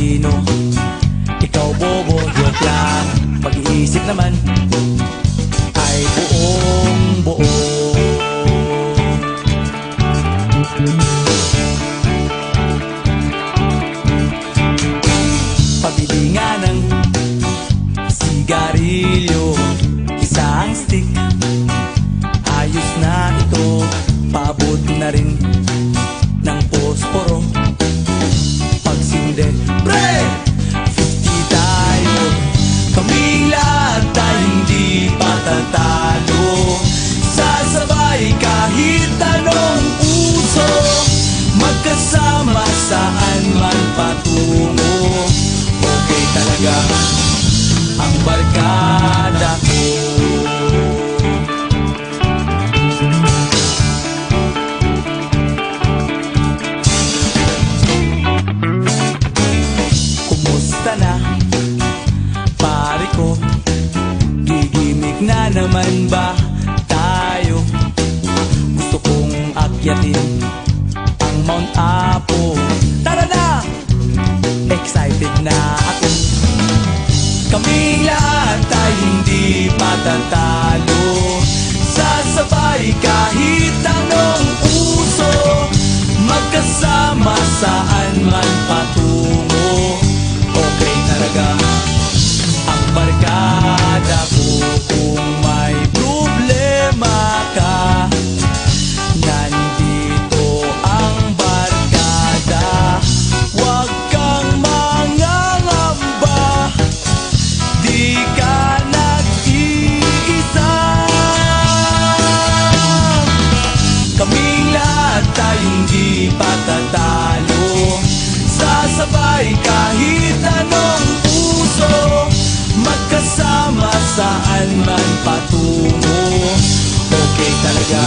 talino. Ikaw bobo, joke lang. Pag-iisip naman ay buong buo. Pabili nga ng sigarilyo, isang stick, ayos na ito. Paabot na rin ng posporo. Pagsinde, pre! 50 tayo. Kaming lahat ay hindi patatalo. Sasabay kahit anong uso, magkasama saan man patungo. Okay talaga ang barkada ko. Kumusta na, pare ko? Gigimik na naman ba tayo? Gusto kong akyatin ang Mount Apo. Tara na! Excited na ako. Kaming lahat ay hindi patatalo. Sasabay kahit anong uso, magkasama saan man patungo. Okay talaga ang barkada ko. Kung may problema ka, nandito ang barkada. Huwag kang mangangamba, di ka nag-iisa. Kaming lahat ay hindi patatalo. Sasabay kahit anong uso, magkasama saan man patungo. Okay talaga